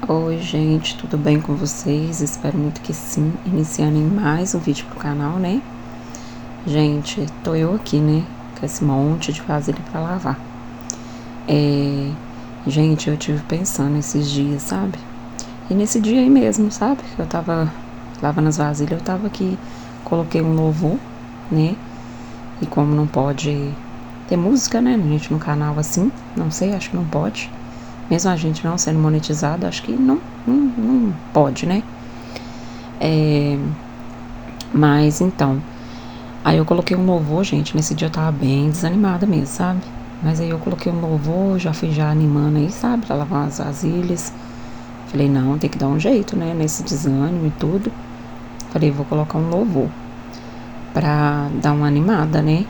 Oi, gente, tudo bem com vocês? Espero muito que sim. Iniciando em mais um vídeo pro canal, né? Gente, tô eu aqui, né? Com esse monte de vasilha pra lavar. Gente, eu tive pensando esses dias, sabe? E nesse dia aí mesmo, sabe? Que eu tava lavando as vasilhas, eu tava aqui, coloquei um louvor, né? E como não pode ter música, né? Gente, no canal assim, não sei, acho que não pode. Mesmo a gente não sendo monetizado, acho que não pode, né? Mas então, aí eu coloquei um louvor, gente. Nesse dia eu tava bem desanimada mesmo, sabe? Mas aí eu coloquei um louvor, já fui já animando aí, sabe? Pra lavar as vasilhas. Falei, não, tem que dar um jeito, né? Nesse desânimo e tudo. Falei, vou colocar um louvor pra dar uma animada, né?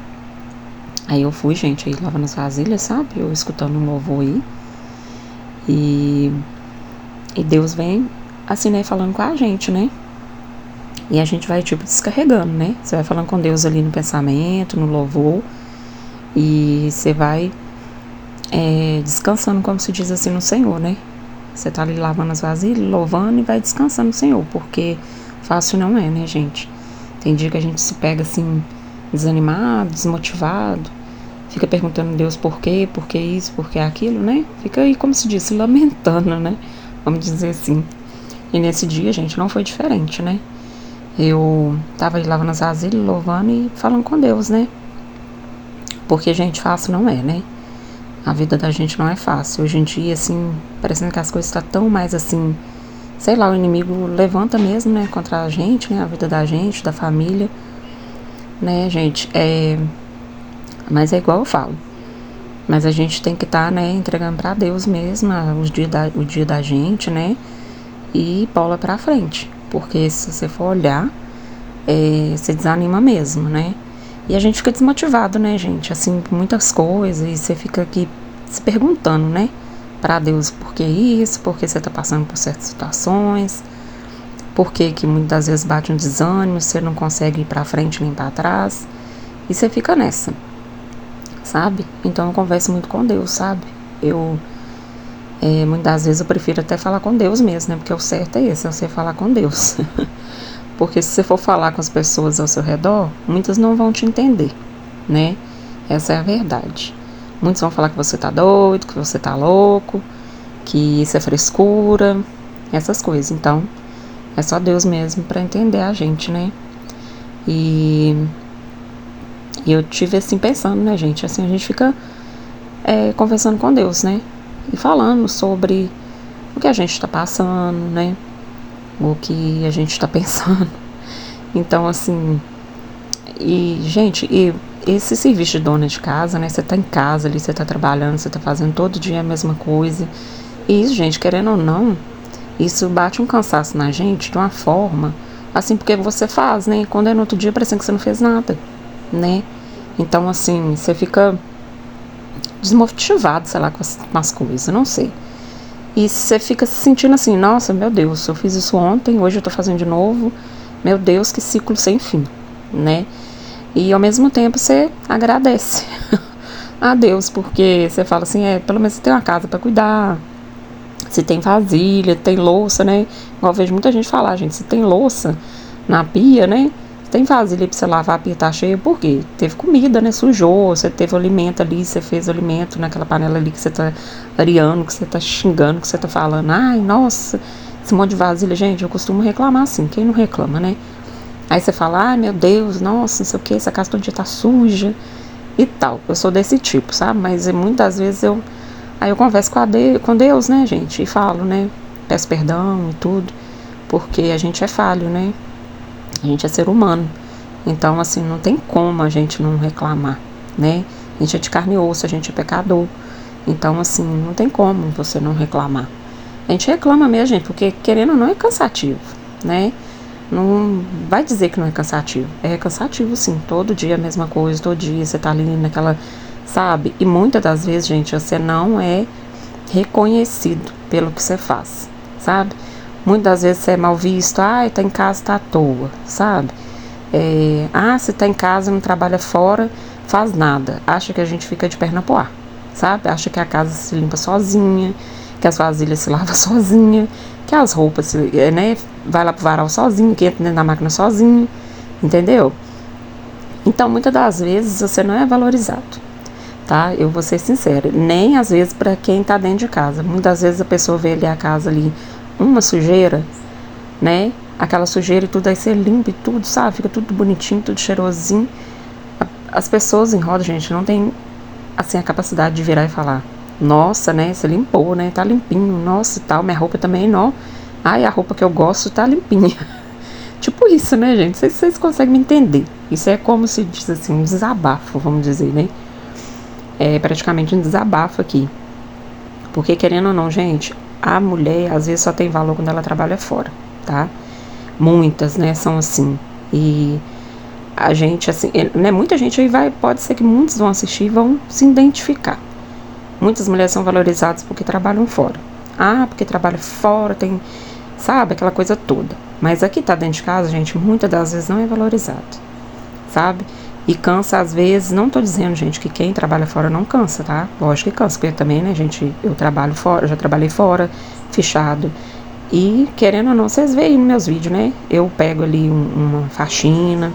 Aí eu fui, gente, aí lavando as vasilhas, sabe? Eu escutando um louvor aí. E Deus vem, assim, né? Falando com a gente, né? E a gente vai, tipo, descarregando, né? Você vai falando com Deus ali no pensamento, no louvor. E você vai descansando, como se diz assim, no Senhor, né? Você tá ali lavando as vasilhas, louvando e vai descansando no Senhor. Porque fácil não é, né, gente? Tem dia que a gente se pega, assim, desanimado, desmotivado. Fica perguntando a Deus por que isso, por que aquilo, né? Fica aí, como se diz, se lamentando, né? Vamos dizer assim. E nesse dia, gente, não foi diferente, né? Eu tava aí lavando as vasilhas, louvando e falando com Deus, né? Porque, gente, fácil não é, né? A vida da gente não é fácil. Hoje em dia, assim, parecendo que as coisas estão tão mais assim, sei lá, o inimigo levanta mesmo, né, contra a gente, né, a vida da gente, da família, né, gente, mas é igual eu falo. Mas a gente tem que estar, né, entregando pra Deus mesmo o dia da gente, né, e bola pra frente. Porque se você for olhar, você desanima mesmo, né? E a gente fica desmotivado, né, gente? Assim, por muitas coisas. E você fica aqui se perguntando, né? Pra Deus, por que isso? Por que você tá passando por certas situações? Por que muitas vezes bate um desânimo, você não consegue ir pra frente nem pra trás? E você fica nessa, sabe? Então eu converso muito com Deus, sabe? Muitas vezes eu prefiro até falar com Deus mesmo, né? Porque o certo é esse, é você falar com Deus. Porque se você for falar com as pessoas ao seu redor, muitas não vão te entender, né? Essa é a verdade. Muitos vão falar que você tá doido, que você tá louco, que isso é frescura, essas coisas. Então, é só Deus mesmo pra entender a gente, né? E, e eu tive assim pensando, né, gente? Assim, a gente fica conversando com Deus, né? E falando sobre o que a gente tá passando, né? O que a gente tá pensando. Então, assim, gente, esse serviço de dona de casa, né? Você tá em casa ali, você tá trabalhando, você tá fazendo todo dia a mesma coisa. E isso, gente, querendo ou não, isso bate um cansaço na gente de uma forma, assim, porque você faz, né? Quando é no outro dia, parecendo que você não fez nada, né? Então, assim, você fica desmotivado, sei lá, com as coisas, não sei. E você fica se sentindo assim, nossa, meu Deus, eu fiz isso ontem, hoje eu tô fazendo de novo. Meu Deus, que ciclo sem fim, né? E ao mesmo tempo você agradece a Deus, porque você fala assim, pelo menos você tem uma casa pra cuidar, se tem vasilha, tem louça, né? Igual eu vejo muita gente falar, gente, se tem louça na pia, né? Se tem vasilha pra você lavar, a pia tá cheia, por quê? Teve comida, né? Sujou, você teve alimento ali, você fez alimento naquela panela ali que você tá areando, que você tá xingando, que você tá falando, ai, nossa, esse monte de vasilha, gente, eu costumo reclamar assim, quem não reclama, né? Aí você fala, ai meu Deus, nossa, não sei o que, essa casa todo dia tá suja e tal. Eu sou desse tipo, sabe? Mas muitas vezes aí eu converso com Deus, né, gente? E falo, né? Peço perdão e tudo. Porque a gente é falho, né? A gente é ser humano. Então, assim, não tem como a gente não reclamar, né? A gente é de carne e osso, a gente é pecador. Então, assim, não tem como você não reclamar. A gente reclama mesmo, gente, porque querendo ou não é cansativo, né? Não vai dizer que não é cansativo. É cansativo, sim. Todo dia a mesma coisa, todo dia você tá ali naquela, sabe? E muitas das vezes, gente, você não é reconhecido pelo que você faz, sabe? Muitas das vezes você é mal visto, tá em casa, tá à toa, sabe? Se tá em casa, não trabalha fora, faz nada. Acha que a gente fica de perna pro ar, sabe? Acha que a casa se limpa sozinha, que as vasilhas se lavam sozinha, que as roupas, né, vai lá pro varal sozinho, que entra dentro da máquina sozinho, entendeu? Então, muitas das vezes você não é valorizado, tá? Eu vou ser sincera, nem às vezes para quem tá dentro de casa. Muitas vezes a pessoa vê ali a casa ali, uma sujeira, né? Aquela sujeira e tudo, aí você limpa e tudo, sabe? Fica tudo bonitinho, tudo cheirosinho. As pessoas em roda, gente, não tem, assim, a capacidade de virar e falar: nossa, né, você limpou, né, tá limpinho, nossa e tal, minha roupa também, não. Ai, a roupa que eu gosto tá limpinha. Tipo isso, né, gente? Vocês conseguem me entender. Isso é como se diz assim, um desabafo, vamos dizer, né? É praticamente um desabafo aqui. Porque, querendo ou não, gente, a mulher às vezes só tem valor quando ela trabalha fora, tá? Muitas, né, são assim. E a gente, assim, né, muita gente aí pode ser que muitos vão assistir e vão se identificar. Muitas mulheres são valorizadas porque trabalham fora. Ah, porque trabalha fora, tem, sabe, aquela coisa toda. Mas aqui tá dentro de casa, gente, muitas das vezes não é valorizado, sabe? E cansa às vezes, não tô dizendo, gente, que quem trabalha fora não cansa, tá? Lógico que cansa, porque também, né, gente, eu trabalho fora, eu já trabalhei fora, fechado. E, querendo ou não, vocês veem nos meus vídeos, né? Eu pego ali uma faxina,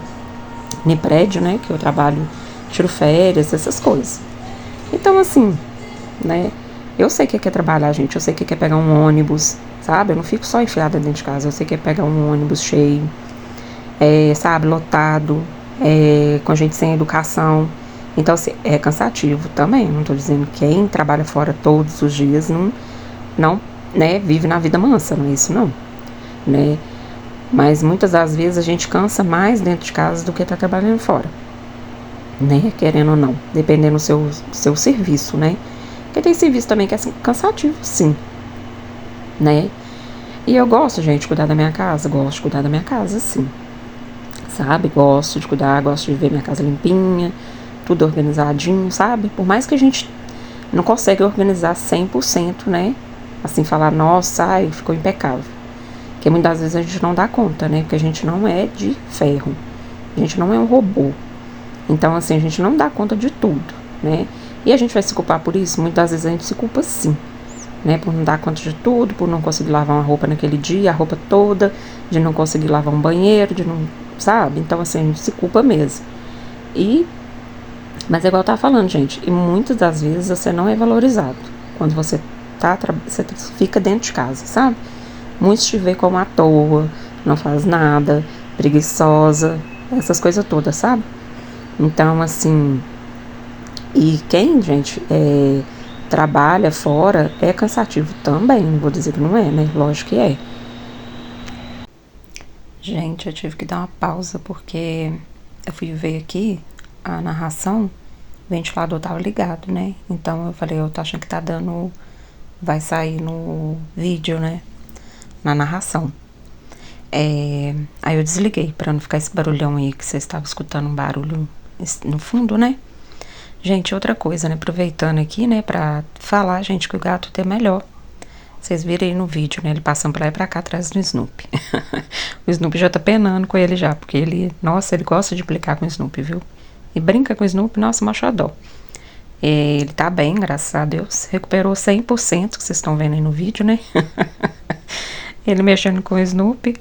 no prédio, né, que eu trabalho, tiro férias, essas coisas. Então, assim, né, eu sei que é trabalhar, gente, eu sei que é pegar um ônibus, sabe? Eu não fico só enfiada dentro de casa, eu sei que é pegar um ônibus cheio, sabe, lotado, com gente sem educação. Então, assim, é cansativo também. Não tô dizendo que quem trabalha fora todos os dias não, né, vive na vida mansa, não é isso não, né? Mas muitas das vezes a gente cansa mais dentro de casa do que tá trabalhando fora, né? Querendo ou não, dependendo do seu serviço, né? Porque tem serviço também que é cansativo, sim, né? E eu gosto, gente, de cuidar da minha casa, gosto de cuidar da minha casa, sim, sabe? Gosto de cuidar, gosto de ver minha casa limpinha, tudo organizadinho, sabe? Por mais que a gente não consegue organizar 100%, né? Assim, falar, nossa, ai, ficou impecável. Porque muitas vezes a gente não dá conta, né? Porque a gente não é de ferro, a gente não é um robô. Então, assim, a gente não dá conta de tudo, né? E a gente vai se culpar por isso? Muitas vezes a gente se culpa sim, né? Por não dar conta de tudo, por não conseguir lavar uma roupa naquele dia, a roupa toda, de não conseguir lavar um banheiro, de não, sabe? Então, assim, a gente se culpa mesmo. Mas é igual eu tava falando, gente, e muitas das vezes você não é valorizado quando você você fica dentro de casa, sabe? Muitos te vê como à toa, não faz nada, preguiçosa, essas coisas todas, sabe? Então, assim, e quem, gente, trabalha fora é cansativo também, não vou dizer que não é, né? Lógico que é. Gente, eu tive que dar uma pausa porque eu fui ver aqui a narração, o ventilador tava ligado, né? Então eu falei, eu tô achando que tá dando, vai sair no vídeo, né? Na narração. Aí eu desliguei pra não ficar esse barulhão aí que vocês estavam escutando, um barulho no fundo, né? Gente, outra coisa, né? Aproveitando aqui, né, pra falar, gente, que o gato é melhor. Vocês viram aí no vídeo, né? Ele passando pra lá e pra cá atrás do Snoopy. O Snoopy já tá penando com ele já, porque ele, nossa, ele gosta de brincar com o Snoopy, viu? E brinca com o Snoopy, nossa, machadão. Ele tá bem, graças a Deus. Recuperou 100%, que vocês estão vendo aí no vídeo, né? Ele mexendo com o Snoopy.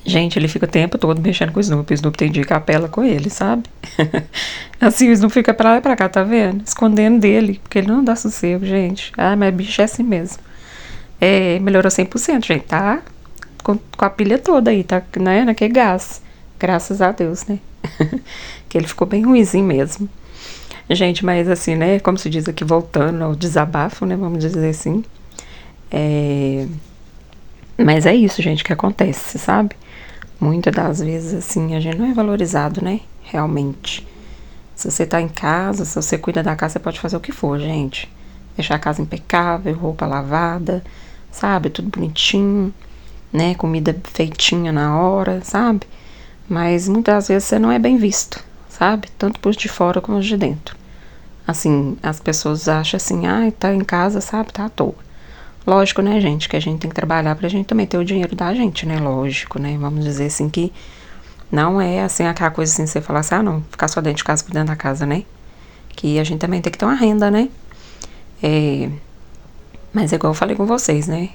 Gente, ele fica o tempo todo mexendo com o Snoopy. O Snoopy tem dia que apela com ele, sabe? Assim, o Snoopy fica pra lá e pra cá, tá vendo? Escondendo dele, porque ele não dá sossego, gente. Ah, mas bicho é assim mesmo. Melhorou 100%, gente, tá? Com a pilha toda aí, tá? Né? Naquele gás. Graças a Deus, né? Que ele ficou bem ruimzinho mesmo. Gente, mas assim, né? Como se diz aqui, voltando ao desabafo, né? Vamos dizer assim. Mas é isso, gente, que acontece, sabe? Muitas das vezes, assim, a gente não é valorizado, né? Realmente. Se você tá em casa, se você cuida da casa, você pode fazer o que for, gente. Deixar a casa impecável, roupa lavada, sabe? Tudo bonitinho, né? Comida feitinha na hora, sabe? Mas muitas vezes você não é bem visto, sabe? Tanto por de fora como de dentro. Assim, as pessoas acham assim, tá em casa, sabe? Tá à toa. Lógico, né, gente, que a gente tem que trabalhar pra gente também ter o dinheiro da gente, né? Lógico, né? Vamos dizer assim que não é assim aquela coisa assim, você falar assim, não, ficar só dentro de casa, cuidando da casa, né? Que a gente também tem que ter uma renda, né? Mas é igual eu falei com vocês, né?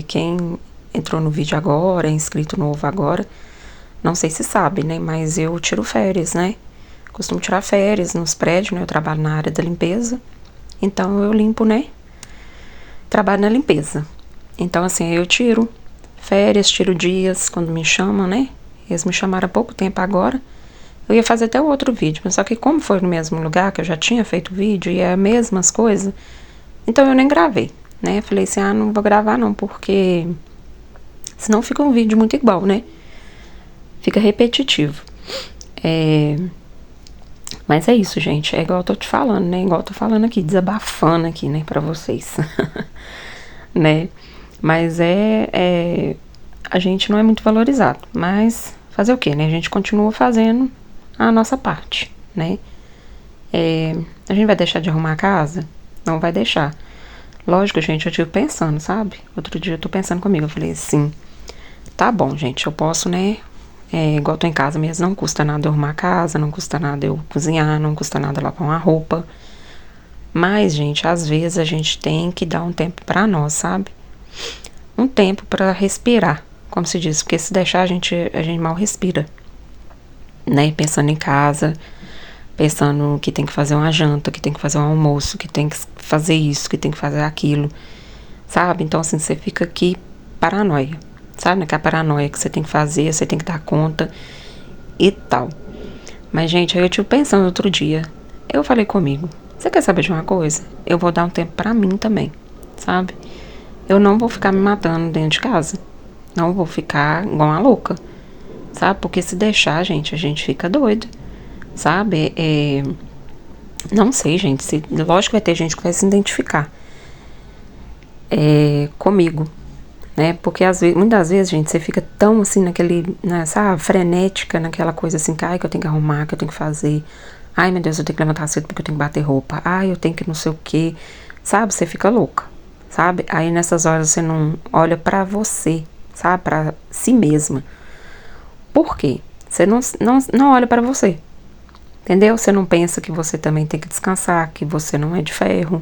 Quem entrou no vídeo agora, é inscrito novo agora, não sei se sabe, né? Mas eu tiro férias, né? Costumo tirar férias nos prédios, né? Eu trabalho na área da limpeza. Então eu limpo, né? Trabalho na limpeza. Então, assim, eu tiro férias, tiro dias quando me chamam, né? Eles me chamaram há pouco tempo agora. Eu ia fazer até outro vídeo, mas só que como foi no mesmo lugar que eu já tinha feito vídeo e é as mesmas coisas, então eu nem gravei, né? Falei assim, não vou gravar não, porque senão fica um vídeo muito igual, né? Fica repetitivo. Mas é isso, gente. É igual eu tô te falando, né? Igual eu tô falando aqui, desabafando aqui, né, pra vocês. Né? Mas a gente não é muito valorizado. Mas fazer o quê, né? A gente continua fazendo a nossa parte, né? A gente vai deixar de arrumar a casa? Não vai deixar. Lógico, gente, eu tive pensando, sabe? Outro dia eu tô pensando comigo. Eu falei assim, tá bom, gente, eu posso, né? Igual eu tô em casa mesmo, não custa nada eu arrumar a casa, não custa nada eu cozinhar, não custa nada lavar uma roupa. Mas, gente, às vezes a gente tem que dar um tempo pra nós, sabe? Um tempo pra respirar, como se diz, porque se deixar a gente mal respira, né? Pensando em casa, pensando que tem que fazer uma janta, que tem que fazer um almoço, que tem que fazer isso, que tem que fazer aquilo, sabe? Então, assim, você fica aqui paranoia, sabe? Naquela paranoia que você tem que fazer, você tem que dar conta e tal. Mas, gente, aí eu tive pensando outro dia, eu falei comigo, você quer saber de uma coisa? Eu vou dar um tempo pra mim também, sabe? Eu não vou ficar me matando dentro de casa. Não vou ficar igual uma louca, sabe? Porque se deixar, gente, a gente fica doido, sabe? Não sei, gente. Lógico que vai ter gente que vai se identificar comigo, né? Porque muitas vezes, gente, você fica tão assim sabe, frenética, naquela coisa assim, que eu tenho que arrumar, que eu tenho que fazer. Ai, meu Deus, eu tenho que levantar cedo porque eu tenho que bater roupa. Ai, eu tenho que não sei o quê. Sabe? Você fica louca, sabe? Aí nessas horas você não olha pra você, sabe? Pra si mesma. Por quê? Você não olha pra você. Entendeu? Você não pensa que você também tem que descansar, que você não é de ferro.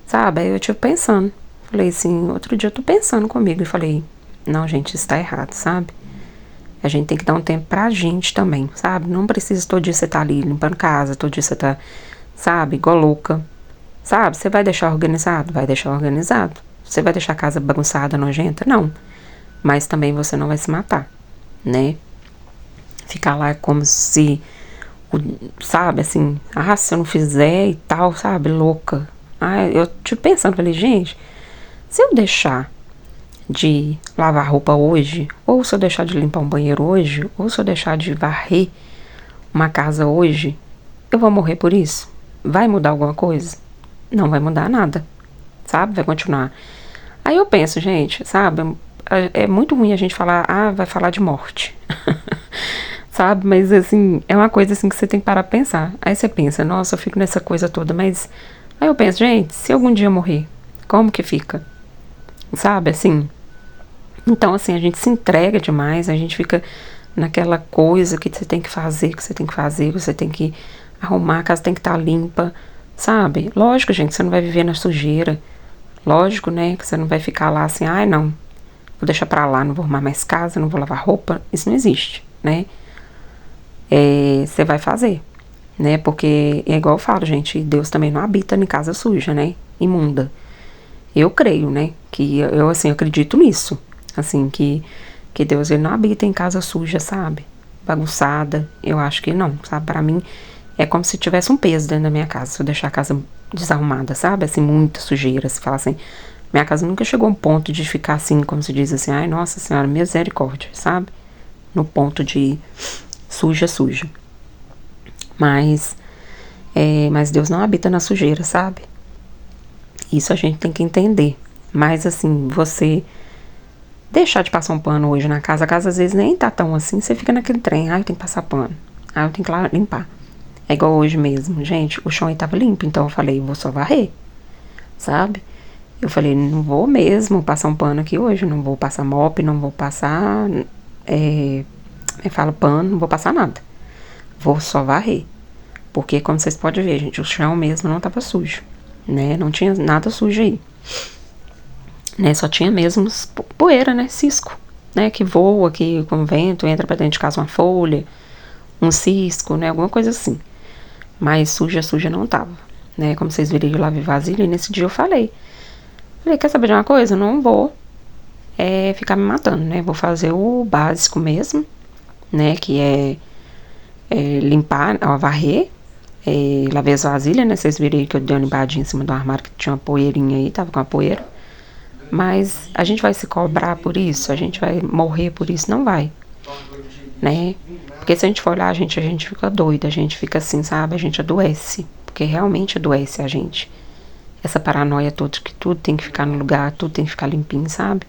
Sabe? Aí eu tive pensando. Falei assim, outro dia eu tô pensando comigo e falei, não, gente, isso tá errado, sabe? A gente tem que dar um tempo pra gente também, sabe? Não precisa todo dia você tá ali limpando casa, todo dia você tá, sabe, igual louca. Sabe? Você vai deixar organizado? Vai deixar organizado. Você vai deixar a casa bagunçada, nojenta? Não. Mas também você não vai se matar, né? Ficar lá como se, sabe, assim, se eu não fizer e tal, sabe, louca. Eu tive pensando, falei, gente, se eu deixar de lavar roupa hoje, ou se eu deixar de limpar um banheiro hoje, ou se eu deixar de varrer uma casa hoje, eu vou morrer por isso? Vai mudar alguma coisa? Não vai mudar nada, sabe? Vai continuar. Aí eu penso, gente, sabe? É muito ruim a gente falar, vai falar de morte. Sabe? Mas, assim, é uma coisa assim que você tem que parar pra pensar. Aí você pensa, nossa, eu fico nessa coisa toda, mas... Aí eu penso, gente, se algum dia eu morrer, como que fica? Sabe, assim... Então, assim, a gente se entrega demais, a gente fica naquela coisa que você tem que fazer, que você tem que fazer, que você tem que arrumar, a casa tem que estar limpa, sabe? Lógico, gente, você não vai viver na sujeira. Lógico, né, que você não vai ficar lá assim, não, vou deixar pra lá, não vou arrumar mais casa, não vou lavar roupa. Isso não existe, né? Você vai fazer, né? Porque é igual eu falo, gente, Deus também não habita em casa suja, né? Imunda. Eu creio, né? Que eu assim, acredito nisso. Assim, que Deus ele não habita em casa suja, sabe? Bagunçada. Eu acho que não, sabe? Pra mim, é como se tivesse um peso dentro da minha casa. Se eu deixar a casa desarrumada, sabe? Assim, muita sujeira. Se falar assim, minha casa nunca chegou a um ponto de ficar assim, como se diz assim, ai, nossa senhora, misericórdia, sabe? No ponto de suja. Mas Deus não habita na sujeira, sabe? Isso a gente tem que entender. Mas assim, você deixar de passar um pano hoje na casa, a casa às vezes nem tá tão assim, você fica naquele trem, eu tenho que passar pano, eu tenho que lá limpar. É igual hoje mesmo, gente, o chão aí tava limpo, então eu falei, vou só varrer, sabe? Eu falei, não vou mesmo passar um pano aqui hoje, não vou passar mop, não vou passar, pano, não vou passar nada. Vou só varrer. Porque, como vocês podem ver, gente, o chão mesmo não tava sujo, né? Não tinha nada sujo aí. né? Só tinha mesmo poeira, né? Cisco, né? Que voa, que com o vento entra pra dentro de casa uma folha, um cisco, né? Alguma coisa assim. Mas suja não tava, né? Como vocês viram, eu lavei vasilha e nesse dia eu falei, quer saber de uma coisa? Eu não vou ficar me matando, né? Vou fazer o básico mesmo, né? Que é limpar, ó, varrer, lavei as vasilhas, né? Vocês viram aí que eu dei uma limpadinha em cima do armário que tinha uma poeirinha aí, tava com uma poeira. Mas a gente vai se cobrar por isso? A gente vai morrer por isso? Não vai, né? Porque se a gente for olhar, a gente fica doida, a gente fica assim, sabe? A gente adoece, porque realmente adoece a gente. Essa paranoia toda que tudo tem que ficar no lugar, tudo tem que ficar limpinho, sabe?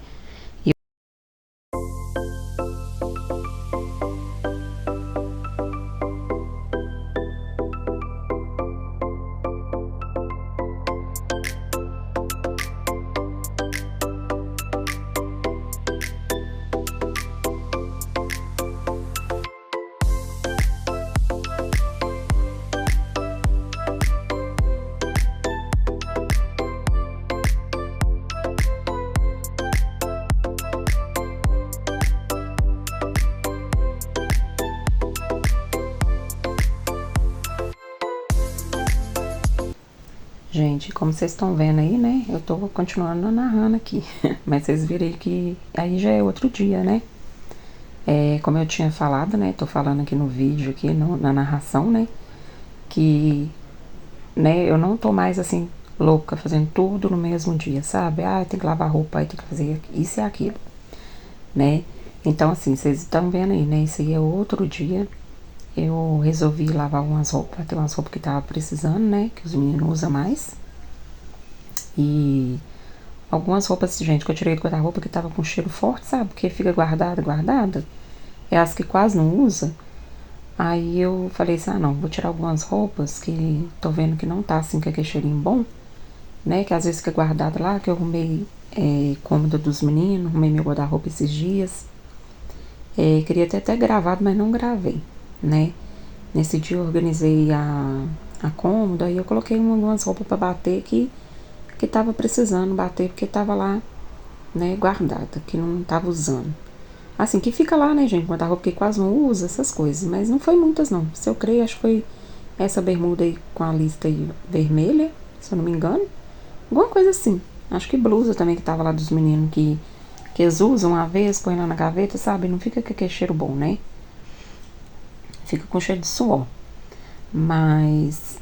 Gente, como vocês estão vendo aí, né? Eu tô continuando narrando aqui. Mas vocês viram aí que aí já é outro dia, né? Como eu tinha falado, né? Tô falando aqui no vídeo, aqui na narração, né? Que, né, eu não tô mais assim, louca, fazendo tudo no mesmo dia, sabe? Ah, tem que lavar roupa, aí tem que fazer isso e aquilo, né? Então, assim, vocês estão vendo aí, né? Isso aí é outro dia. Eu resolvi lavar umas roupas, tem umas roupas que tava precisando, né? Que os meninos usam mais. E algumas roupas, gente, que eu tirei do guarda-roupa que tava com cheiro forte, sabe? Porque fica guardada. É as que quase não usa. Aí eu falei assim, não, vou tirar algumas roupas que tô vendo que não tá assim com aquele cheirinho bom, né? Que às vezes fica guardada lá, que eu arrumei cômoda dos meninos, arrumei meu guarda-roupa esses dias. Queria ter até gravado, mas não gravei, né? Nesse dia eu organizei a cômoda e eu coloquei algumas roupas pra bater que tava precisando bater, porque tava lá, né, guardada, que não tava usando. Assim, que fica lá, né, gente, guarda-roupa que quase não usa, essas coisas, mas não foi muitas não. Se eu creio, acho que foi essa bermuda aí com a lista aí vermelha, se eu não me engano. Alguma coisa assim. Acho que blusa também que tava lá dos meninos que eles usam uma vez, põe lá na gaveta, sabe? Não fica com aquele cheiro bom, né? Fica com cheiro de suor. Mas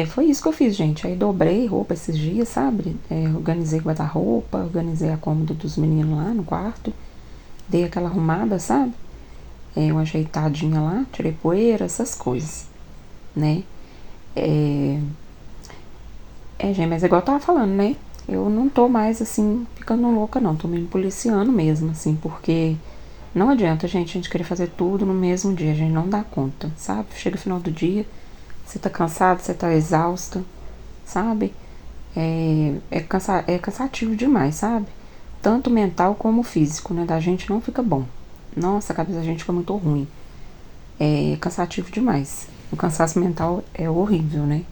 foi isso que eu fiz, gente. Aí dobrei roupa esses dias, sabe? Organizei guarda-roupa, organizei a cômoda dos meninos lá no quarto. Dei aquela arrumada, sabe? Uma ajeitadinha lá, tirei poeira, essas coisas, né? Gente, mas é igual eu tava falando, né? Eu não tô mais, assim, ficando louca, não. Tô me policiando mesmo, assim, porque não adianta, gente, a gente querer fazer tudo no mesmo dia. A gente não dá conta, sabe? Chega o final do dia, você tá cansado, você tá exausta, sabe? É cansativo demais, sabe? Tanto mental como físico, né? Da gente não fica bom. Nossa, a cabeça da gente fica muito ruim. É cansativo demais. O cansaço mental é horrível, né?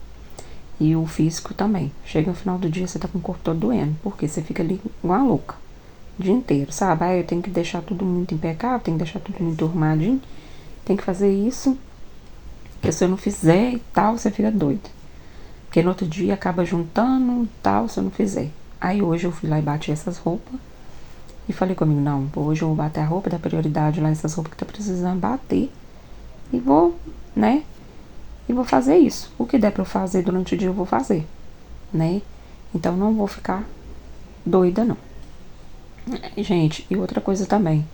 E o físico também. Chega no final do dia, você tá com o corpo todo doendo. Porque você fica ali igual uma louca. O dia inteiro, sabe? Eu tenho que deixar tudo muito impecável, tenho que deixar tudo muito arrumadinho. Tem que fazer isso. Porque se eu não fizer e tal, você fica doido. Porque no outro dia acaba juntando e tal, se eu não fizer. Aí hoje eu fui lá e bati essas roupas. E falei comigo, não, hoje eu vou bater a roupa, dar prioridade lá, essas roupas que tá precisando bater. E vou, né? E vou fazer isso. O que der pra eu fazer durante o dia, eu vou fazer, né? Então não vou ficar doida, não. Gente, e outra coisa também.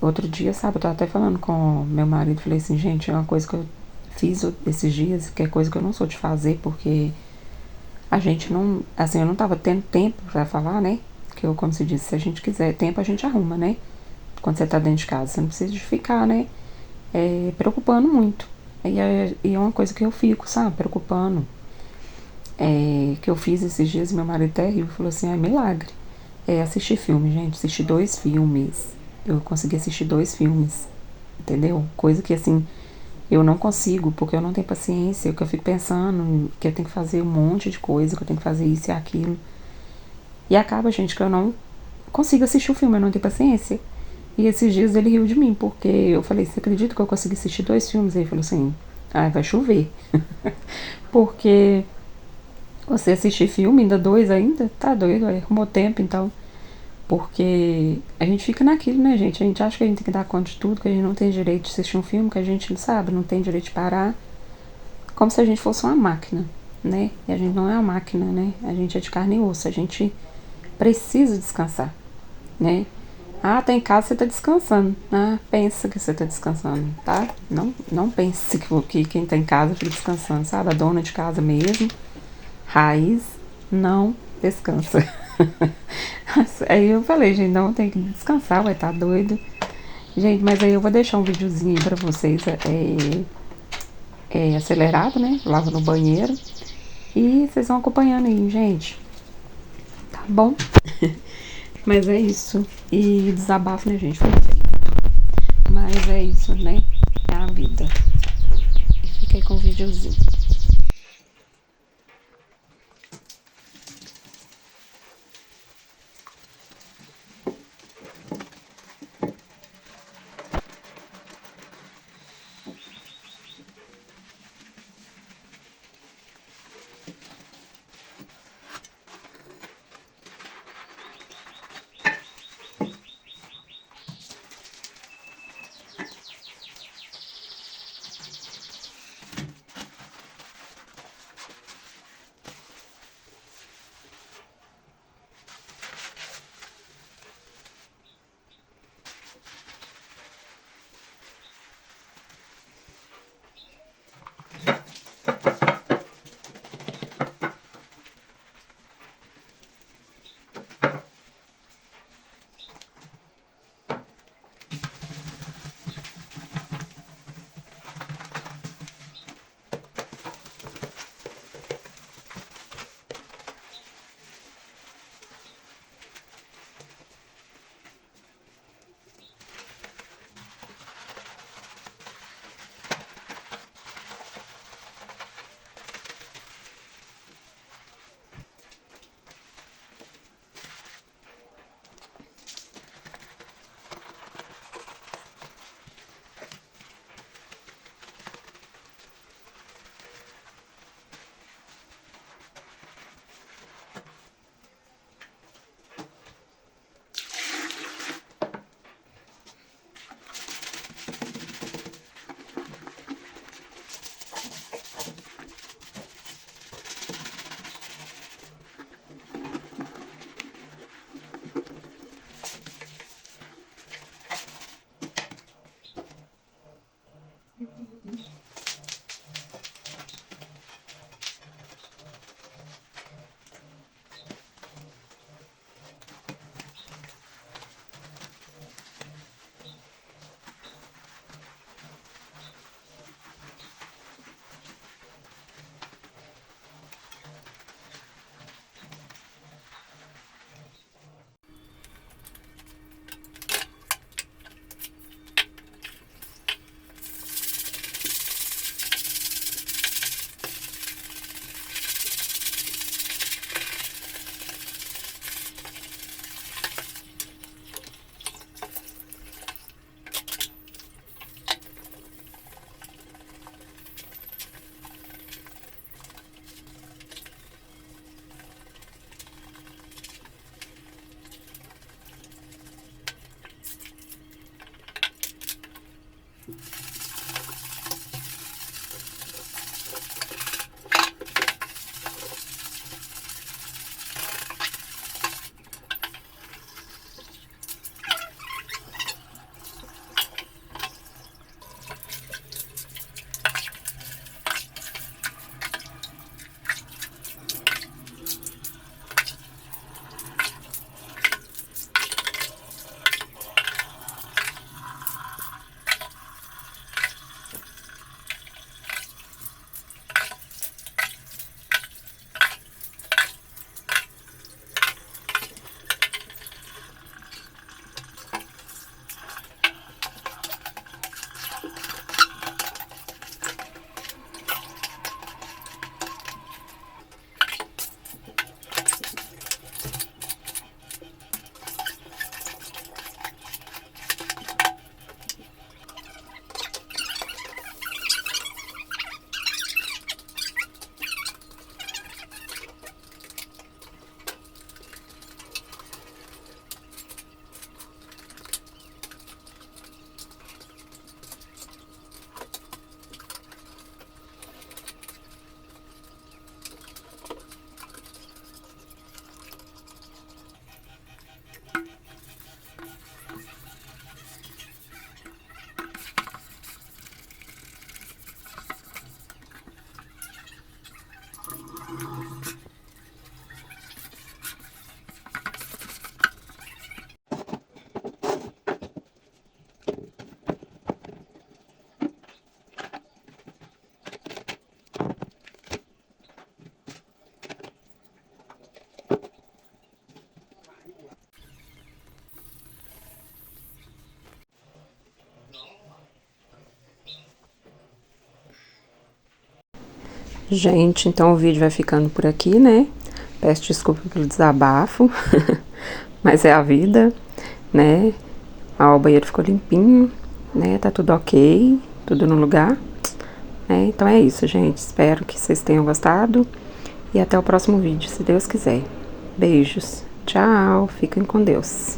Outro dia, sabe, eu tava até falando com meu marido, falei assim, gente, é uma coisa que eu fiz esses dias, que é coisa que eu não sou de fazer, porque a gente não, assim, eu não tava tendo tempo pra falar, né? Que eu, como se diz, se a gente quiser tempo, a gente arruma, né? Quando você tá dentro de casa, você não precisa de ficar, né? Preocupando muito. E é uma coisa que eu fico, sabe? Preocupando. Que eu fiz esses dias, meu marido até riu, falou assim, milagre. Assistir filme, gente, assisti 2 filmes. Eu consegui assistir 2 filmes, entendeu? Coisa que, assim, eu não consigo, porque eu não tenho paciência, que eu fico pensando que eu tenho que fazer um monte de coisa, que eu tenho que fazer isso e aquilo. E acaba, gente, que eu não consigo assistir o filme, eu não tenho paciência. E esses dias ele riu de mim, porque eu falei, você acredita que eu consegui assistir 2 filmes? Aí ele falou assim, ah, vai chover. Porque você assistir filme, ainda 2 ainda, tá doido, arrumou tempo, então. Porque a gente fica naquilo, né, gente? A gente acha que a gente tem que dar conta de tudo, que a gente não tem direito de assistir um filme, que a gente não sabe, não tem direito de parar. Como se a gente fosse uma máquina, né? E a gente não é uma máquina, né? A gente é de carne e osso, a gente precisa descansar, né? Ah, tá em casa, você tá descansando. Ah, pensa que você tá descansando, tá? Não pense que quem tá em casa fica descansando, sabe? A dona de casa mesmo, raiz, não descansa. Aí eu falei, gente, não, tem que descansar, vai tá doido. Gente, mas aí eu vou deixar um videozinho aí pra vocês, acelerado, né? Lava no banheiro. E vocês vão acompanhando aí, gente. Tá bom? Mas é isso. E desabafo, né, gente? Foi feio. Mas é isso, né? É a vida. E fiquei com o videozinho. Gente, então o vídeo vai ficando por aqui, né? Peço desculpa pelo desabafo, mas é a vida, né? Ó, o banheiro ficou limpinho, né? Tá tudo ok, tudo no lugar, né? Então é isso, gente. Espero que vocês tenham gostado e até o próximo vídeo, se Deus quiser. Beijos, tchau, fiquem com Deus.